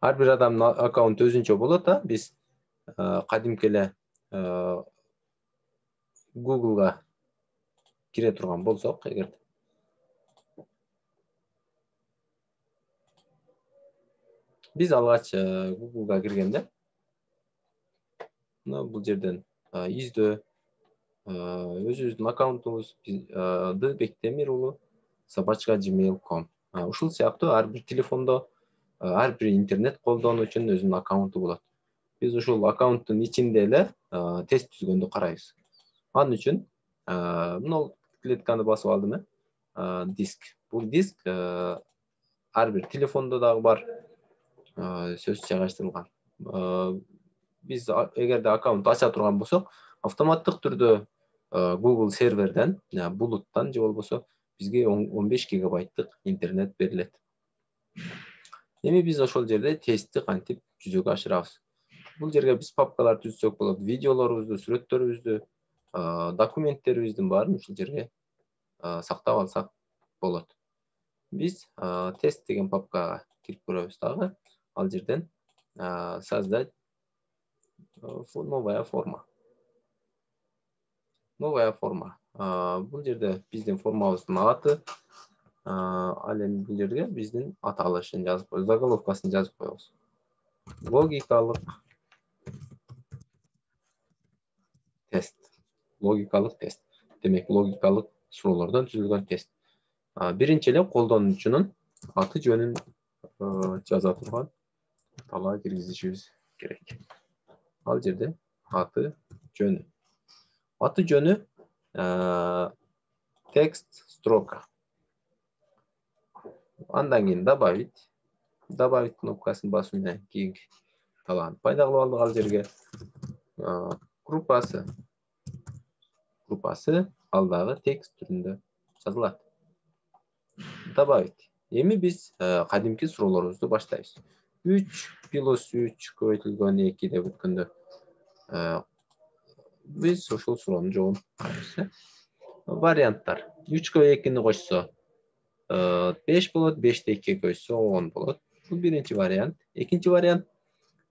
Ар бир адамдын аккаунту өзүнчө болот да. Биз кадимки эле Google'га кире турган болсок, эгер биз алгач Google'га киргенде мына бул жерден издөө өзүбүздүн аккаунтубузду Бектемир уулу @gmail.com. Ушул сыяктуу ар бир телефондо ар бир интернет колдонуучунун өзүнүн аккаунту болот. Биз ушул аккаунттун ичинде эле тест түзгөндү карайбыз. Анын үчүн мына клетканы басып алдым. Диск. Бул диск ар бир телефондо дагы бар, сөзсүз жайгаштырылган. Биз эгерде аккаунт ача турган болсок, автоматтык түрдө Google серверден, булуттан же болбосо бизге 15 гигабайттык интернет берилет. Эми биз ошол жерде тестти кантип жүзөгө ашырабыз? Бул жерге биз папкалар түзсөк болот, видеолорубузду, сүрөттөрүбүздү, документтерибиздин баарын ушул жерге сактап алсак болот. Биз тест деген папкага кирип көрөбүз дагы. Ал жерден создать новая форма. Новая форма. Бул жерде биздин формабыздын аты, ал эми бул жерге биздин аталышын жазып коебуз, заголовкасын жазып коебуз. Логикалык тест. Логикалык тест. Демек, логикалык суроолордон түзүлгөн тест. Биринчи эле колдонуучунун аты жөнүн жаза турган талаа киргизишибиз керек. Ал жерде аты жөнү. Аты жөнү текст строка. Андан кийин добавить. Добавить кнопкасын басуу менен кийинки талааны пайда кылып алдык ал жерге. Группасы. Группасы ал дагы текст түрүндө жазылат. Добавить. Эми биз кадимки суроолорубузду баштайбыз. 3 + 3 көбөйтүлгөн 2 деп өткөндө биз ошол суроонун жообун карайбыз. Варианттар. 3-кө 2-ни кошсо 5 болот, 5-ти 2-ге көбөйтсө 10 болот. Бул биринчи вариант. Экинчи вариант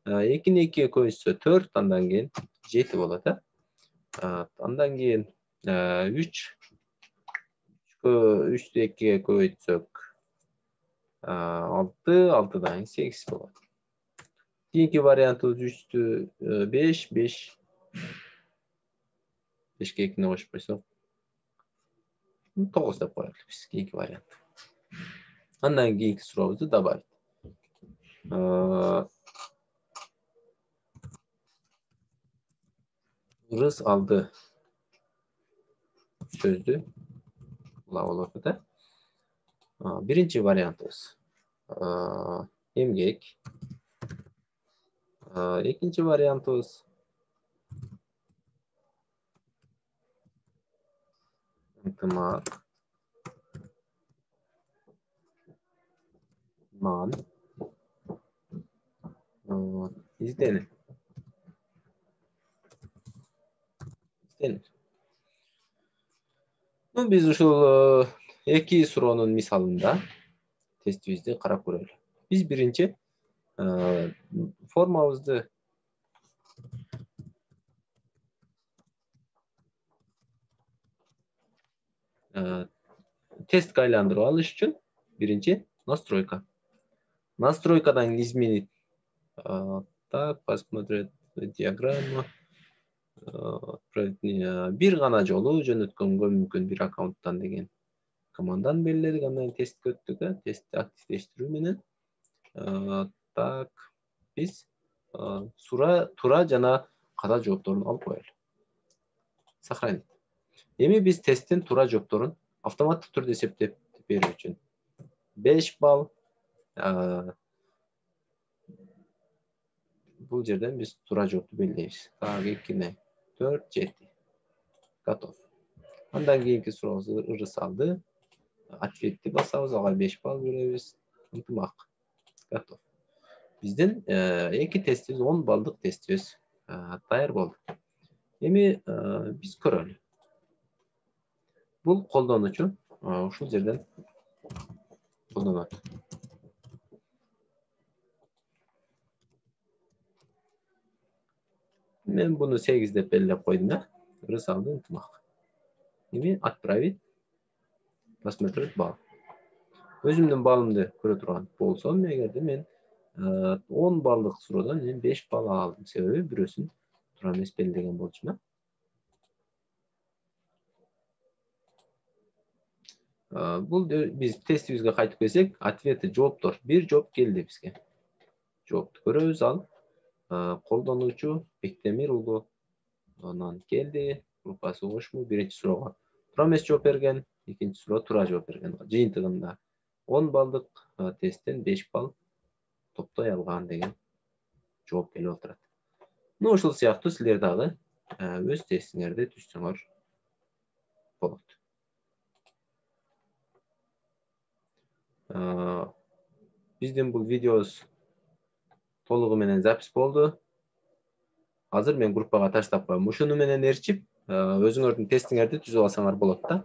2-ни 2-ге көбөйтсө 4, андан кийин 7 болот. Андан кийин 3-тү 2-ге көбөйтсөк 6, 6-дан 8 болот. Кийинки вариантыбыз 3-тү 5, 5-ке 2-ни кошуп койсок 9 деп коелу биз кийинки вариант. Андан кийинки сурообузду добавить. Ырыс алды сөздү болот да. Биринчи вариантыбыз эмгек. Экинчи вариантыбыз ынтымак. Нан. Изденет. Биз ушул эки суроонун мисалында тестибизди карап көрөлү. Биз биринчи формабызды тестке айландырып алыш үчүн биринчи настройка. Настройкадан изменить. Так, посмотреть диаграмму. Бир гана жолу жөнөткөнгө мүмкүн бир аккаунттан деген команданы белгиледик. Андан тестке өттүк. Тестти активдештирүү менен так биз туура жана ката жоопторун алып коелу. Сохранить. Эми биз тесттин туура жоопторун автоматтык түрдө эсептеп берүү үчүн 5 балл. Бул жерден биз туура жоопту белгилейбиз. Так, 2-ни 4, 7. Готов. Андан кийинки сурообуз ырыс алды. Ответти басабыз, ага 5 балл беребиз. Ынтымак. Готов. Биздин эки тестибиз 10 баллдык тестибиз даяр болду. Эми биз көрөлү. Бул колдонуучу ушул жерден колдонот. мен bunu 8 деп belgilep koydum ya. Ырысалды ынтымақ. Неме? Отправить. Посмотреть балл. Өзімнің балымды көре тұрған болсам, егерде мен 10 баллық суроодан мен 5 балл алдым. Себеби бирөөсүн туура эмес белгилеген болчумун. Бул биз тестибизге кайтып келсек, ответи жооптор. Бир жооп келди бизге. Жоопту көрөбүз ал. Колдонуучу Бектемир уулу анан келди. Группасы кошму биринчи суроого туура эмес жооп берген, экинчи суроо туура жооп берген. Жыйынтыгында 10 баллдык тесттен 5 балл топтой алган деген жооп келип отурат. Ну, ушул сыяктуу силер дагы өз тестиңерди түзсөңөр болот. Биздин бул видеобуз толугу менен запись болду. Азыр мен группага таштап коем. Ушуну менен ээрчип, өзүңөрдүн тестиңерди түзүп алсаңар болот да.